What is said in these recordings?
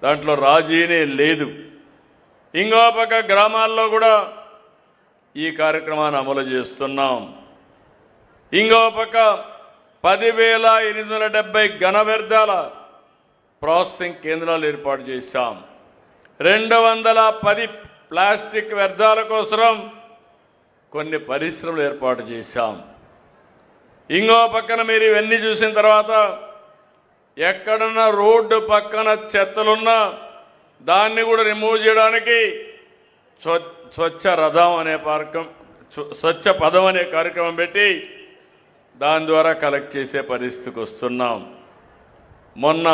దాంట్లో రాజీనే లేదు. ఇంకో పక్క గ్రామాల్లో కూడా ఈ కార్యక్రమాన్ని అమలు చేస్తున్నాం. ఇంకో పక్క 10,870 ఘన వ్యర్థాల ప్రాసెసింగ్ కేంద్రాలు ఏర్పాటు చేశాం. 210 ప్లాస్టిక్ వ్యర్థాల కోసం కొన్ని పరిశ్రమలు ఏర్పాటు చేశాం. ఇంకో పక్కన మీరు ఇవన్నీ చూసిన తర్వాత ఎక్కడన్నా రోడ్డు పక్కన చెత్తలున్నా దాన్ని కూడా రిమూవ్ చేయడానికి స్వచ్ఛ రథం అనే స్వచ్ఛ పదం అనే కార్యక్రమం పెట్టి దాని ద్వారా కలెక్ట్ చేసే పరిస్థితికి వస్తున్నాం. మొన్న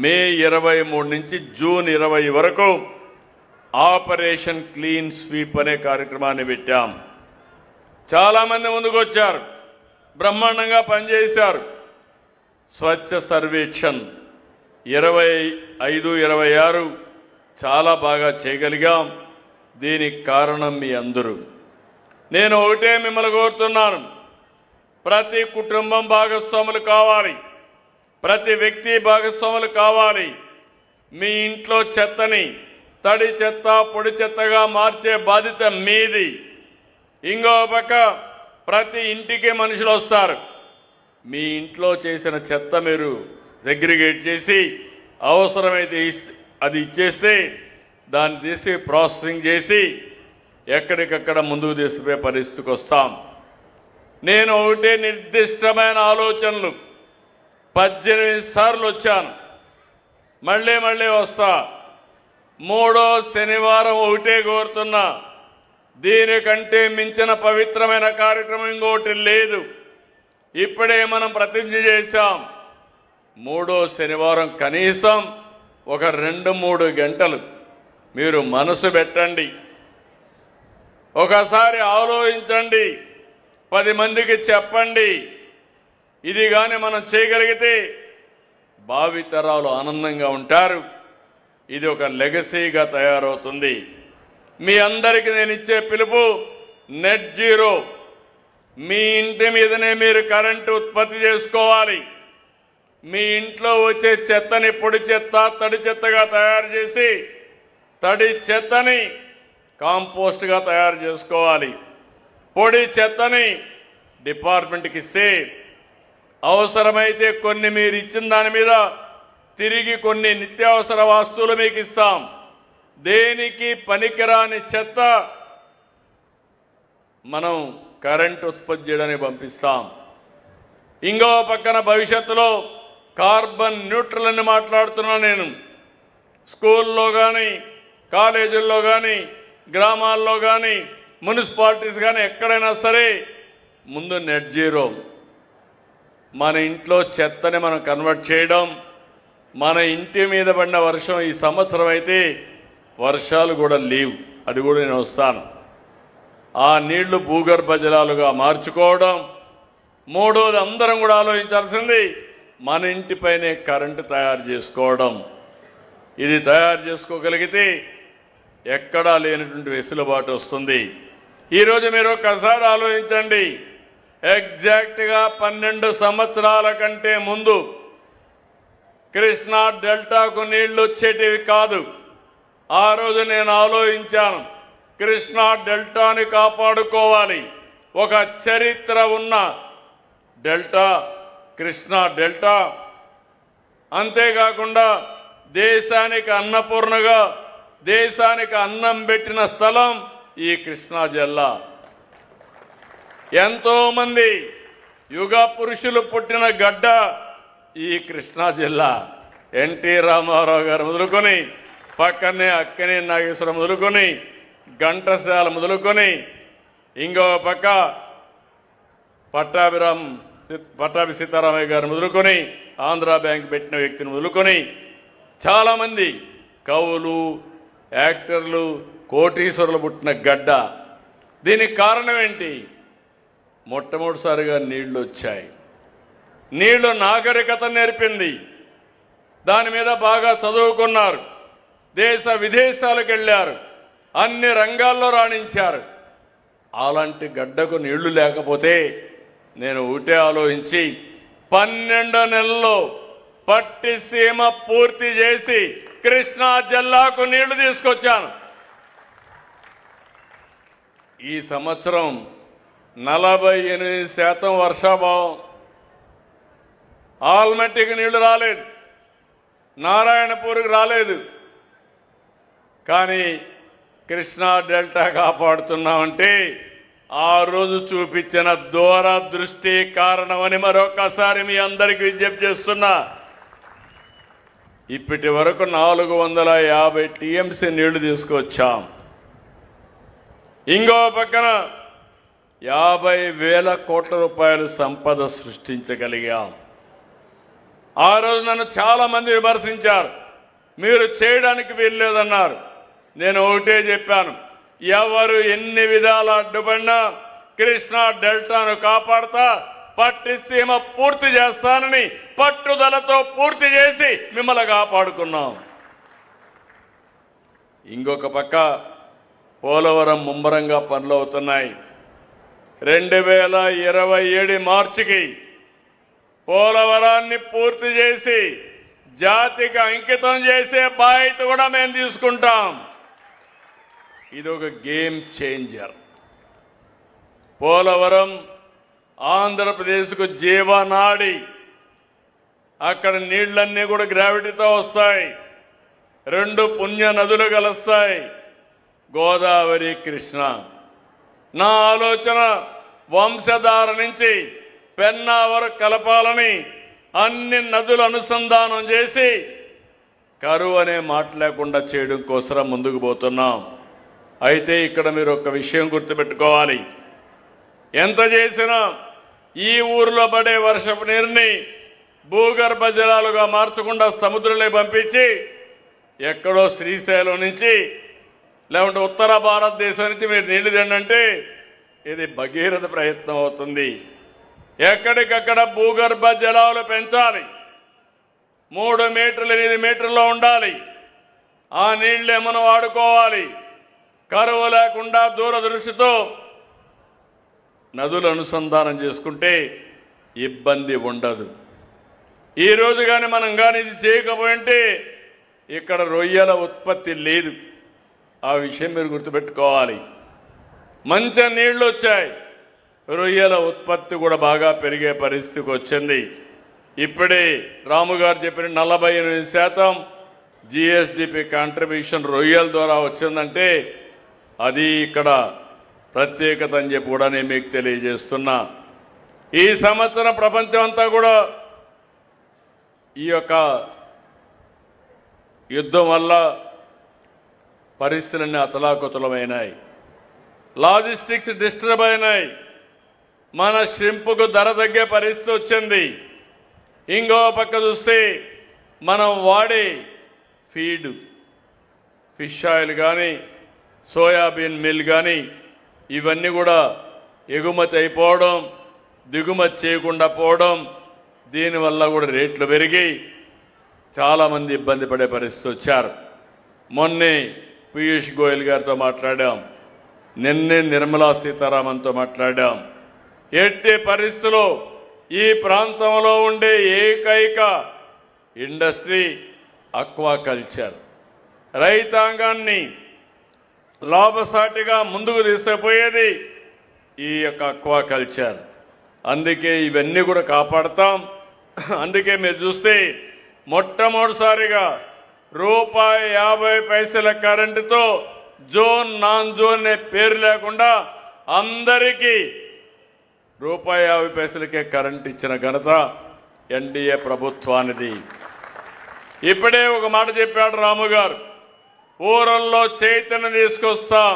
మే 23 నుంచి జూన్ 20 వరకు ఆపరేషన్ క్లీన్ స్వీప్ అనే కార్యక్రమాన్ని పెట్టాం. చాలామంది ముందుకు వచ్చారు, బ్రహ్మాండంగా పనిచేశారు. స్వచ్ఛ సర్వేక్షణ్ 25, 26 చాలా బాగా చేయగలిగాం. దీనికి కారణం మీ అందరూ. నేను ఒకటే మిమ్మల్ని కోరుతున్నాను, ప్రతి కుటుంబం భాగస్వాములు కావాలి, ప్రతి వ్యక్తి భాగస్వాములు కావాలి. మీ ఇంట్లో చెత్తని తడి చెత్త పొడి చెత్తగా మార్చే బాధ్యత మీది. ఇంకో పక్క ప్రతి ఇంటికి మనుషులు వస్తారు. మీ ఇంట్లో చేసిన చెత్త మీరు సెగ్రిగేట్ చేసి అవసరమైతే అది ఇచ్చేస్తే దాన్ని తీసి ప్రాసెసింగ్ చేసి ఎక్కడికక్కడ ముందుకు తీసుకుపోయే పరిస్థితికి వస్తాం. నేను ఒకటే నిర్దిష్టమైన ఆలోచనలు 18 సార్లు వచ్చాను, మళ్ళీ వస్తా. 3వ శనివారం ఒకటే కోరుతున్నా, దీనికంటే మించిన పవిత్రమైన కార్యక్రమం ఇంకోటి లేదు. ఇప్పుడే మనం ప్రతిజ్ఞ చేశాం, 3వ శనివారం కనీసం ఒక 2-3 గంటలు మీరు మనసు పెట్టండి, ఒకసారి ఆలోచించండి, 10 మందికి చెప్పండి. ఇది కానీ మనం చేయగలిగితే భావితరాలు ఆనందంగా ఉంటారు. ఇది ఒక లెగసీగా తయారవుతుంది. మీ అందరికీ నేను ఇచ్చే పిలుపు నెట్ జీరో. మీ ఇంటి మీదనే మీరు కరెంటు ఉత్పత్తి చేసుకోవాలి. మీ ఇంట్లో వచ్చే చెత్తని పొడి చెత్త తడి చెత్తగా తయారు చేసి తడి చెత్తని కాంపోస్ట్గా తయారు చేసుకోవాలి. పొడి చెత్తని డిపార్ట్మెంట్కి ఇస్తే అవసరమైతే కొన్ని మీరు ఇచ్చిన దాని మీద తిరిగి కొన్ని నిత్యావసర వస్తువులు మీకు ఇస్తాం. దేనికి పనికిరాని చెత్త మనం కరెంట్ ఉత్పత్తి చేయడానికి పంపిస్తాం. ఇంకో పక్కన భవిష్యత్తులో కార్బన్ న్యూట్రల్ అని మాట్లాడుతున్నా. నేను స్కూల్లో కానీ కాలేజీల్లో కానీ గ్రామాల్లో కానీ మున్సిపాలిటీస్ కానీ ఎక్కడైనా సరే ముందు నెట్ జీరో. మన ఇంట్లో చెత్తని మనం కన్వర్ట్ చేయడం. మన ఇంటి మీద పడిన వర్షం ఈ సంవత్సరం అయితే వర్షాలు కూడా లేవు, అది కూడా నేను వస్తాను. ఆ నీళ్లు భూగర్భ జలాలుగా మార్చుకోవడం. 3వది అందరం కూడా ఆలోచించాల్సింది మన ఇంటిపైనే కరెంటు తయారు చేసుకోవడం. ఇది తయారు చేసుకోగలిగితే ఎక్కడా లేనటువంటి వెసులుబాటు వస్తుంది. ఈరోజు మీరు ఒక్కసారి ఆలోచించండి, ఎగ్జాక్ట్గా 12 సంవత్సరాల కంటే ముందు కృష్ణా డెల్టాకు నీళ్లు వచ్చేటివి కాదు. ఆ రోజు నేను ఆలోచించాను, కృష్ణా డెల్టాని కాపాడుకోవాలి. ఒక చరిత్ర ఉన్న డెల్టా కృష్ణా డెల్టా. అంతేకాకుండా దేశానికి అన్నపూర్ణగా దేశానికి అన్నం పెట్టిన స్థలం ఈ కృష్ణా జిల్లా. ఎంతో మంది యుగ పురుషులు పుట్టిన గడ్డ ఈ కృష్ణా జిల్లా. ఎన్టీ రామారావు గారు మొదలుకొని పక్కనే అక్కనే నాగేశ్వరం మొదలుకొని ఘంటసాల మొదలుకొని ఇంకో పక్క పట్టాభి సీతారామయ్య గారు మొదలుకొని ఆంధ్ర బ్యాంక్ పెట్టిన వ్యక్తిని మొదలుకొని చాలామంది కవులు యాక్టర్లు కోటీశ్వరులు పుట్టిన గడ్డ. దీనికి కారణం ఏంటి? మొట్టమొదటిసారిగా నీళ్లు వచ్చాయి. నీళ్లు నాగరికత నేర్పింది. దాని మీద బాగా చదువుకున్నారు, దేశ విదేశాలకు వెళ్ళారు, అన్ని రంగాల్లో రాణించారు. అలాంటి గడ్డకు నీళ్లు లేకపోతే నేను ఒకటే ఆలోచించి 12 నెలల్లో పట్టిసీమ పూర్తి చేసి కృష్ణా జిల్లాకు నీళ్లు తీసుకొచ్చాను. ఈ సంవత్సరం 48% వర్షాభావం. ఆల్మట్టికి నీళ్లు రాలేదు, నారాయణపూర్కి రాలేదు. కానీ కృష్ణా డెల్టా కాపాడుతున్నామంటే ఆ రోజు చూపించిన దూరదృష్టి కారణమని మరొకసారి మీ అందరికీ విజ్ఞప్తి చేస్తున్నా. ఇప్పటి వరకు 450 టీఎంసీ నీళ్లు తీసుకొచ్చాం. ఇంకో పక్కన 50,000 కోట్ల రూపాయలు సంపద సృష్టించగలిగాం. ఆ రోజు నన్ను చాలా మంది విమర్శించారు, మీరు చేయడానికి వీల్లేదన్నారు. నేను ఒకటే చెప్పాను, ఎవరు ఎన్ని విధాల అడ్డుపడినా కృష్ణా డెల్టాను కాపాడుతా, పట్టిసీమ పూర్తి చేస్తానని పట్టుదలతో పూర్తి చేసి మిమ్మల్ని కాపాడుకున్నాం. ఇంకొక పక్క పోలవరం ముమ్మరంగా పనులు అవుతున్నాయి. 2027 మార్చికి పోలవరాన్ని పూర్తి చేసి జాతికి అంకితం చేసే బాధ్యత కూడా మేము తీసుకుంటాం. ఇది ఒక గేమ్ చేంజర్. పోలవరం ఆంధ్రప్రదేశ్కు జీవనాడి. అక్కడ నీళ్లన్నీ కూడా గ్రావిటీతో వస్తాయి. 2 పుణ్య నదులు కలుస్తాయి, గోదావరి, కృష్ణ. నా ఆలోచన వంశధార నుంచి పెన్నా వరకు కలపాలని అన్ని నదులు అనుసంధానం చేసి కరువు అనే మాట లేకుండా చేయడం కోసం ముందుకు పోతున్నాం. అయితే ఇక్కడ మీరు ఒక విషయం గుర్తుపెట్టుకోవాలి, ఎంత చేసినా ఈ ఊరిలో పడే వర్షపు నీరుని భూగర్భ జలాలుగా మార్చకుండా సముద్రంలో పంపించి ఎక్కడో శ్రీశైలం నుంచి లేకుంటే ఉత్తర భారతదేశం నుంచి మీరు నీళ్లు తినంటే ఇది భగీరథ ప్రయత్నం అవుతుంది. ఎక్కడికక్కడ భూగర్భ జలాలు పెంచాలి. 3 మీటర్లు 8 మీటర్లో ఉండాలి. ఆ నీళ్లే మనం వాడుకోవాలి. కరువు లేకుండా దూరదృష్టితో నదులు అనుసంధానం చేసుకుంటే ఇబ్బంది ఉండదు. ఈ రోజు కానీ మనం కానీ ఇది చేయకపోయింటే ఇక్కడ రొయ్యల ఉత్పత్తి లేదు. ఆ విషయం మీరు గుర్తుపెట్టుకోవాలి. మంచి నీళ్లు వచ్చాయి, రొయ్యల ఉత్పత్తి కూడా బాగా పెరిగే పరిస్థితికి వచ్చింది. ఇప్పుడే రాము గారు చెప్పిన 48% జిఎస్డిపి కాంట్రిబ్యూషన్ రొయ్యల ద్వారా వచ్చిందంటే అది ఇక్కడ ప్రత్యేకత అని చెప్పి కూడా నేను మీకు తెలియజేస్తున్నా. ఈ సంవత్సరం ప్రపంచం అంతా కూడా ఈ యొక్క యుద్ధం వల్ల పరిస్థితులన్నీ అతలాకుతలమైనాయి, లాజిస్టిక్స్ డిస్టర్బ్ అయినాయి. మన ష్రింపుకు ధర తగ్గే పరిస్థితి వచ్చింది. ఇంకో పక్క చూస్తే మనం వాడే ఫీడ్, ఫిష్ ఆయిల్ కానీ సోయాబీన్ మిల్ కానీ ఇవన్నీ కూడా ఎగుమతి అయిపోవడం, దిగుమతి చేయకుండా పోవడం, దీనివల్ల కూడా రేట్లు పెరిగి చాలామంది ఇబ్బంది పడే పరిస్థితి వచ్చారు. మొన్నే పీయూష్ గోయల్ గారితో మాట్లాడాం, నిన్నే నిర్మలా సీతారామన్తో మాట్లాడాం. ఎట్టి పరిస్థితుల్లో ఈ ప్రాంతంలో ఉండే ఏకైక ఇండస్ట్రీ అక్వాకల్చర్. రైతాంగాన్ని లాభసాటిగా ముందుకు తీసుకుపోయేది ఈ యొక్క అక్వాకల్చర్. అందుకే ఇవన్నీ కూడా కాపాడతాం. అందుకే మీరు చూస్తే మొట్టమొదటిసారిగా ₹50 కరెంటుతో జోన్ నాన్ జోన్ అనే పేరు లేకుండా అందరికీ ₹50 కరెంట్ ఇచ్చిన ఘనత ఎన్డీఏ ప్రభుత్వానిది. ఇప్పుడే ఒక మాట చెప్పాడు రాము గారు, ఊరల్లో చైతన్యం తీసుకొస్తాం.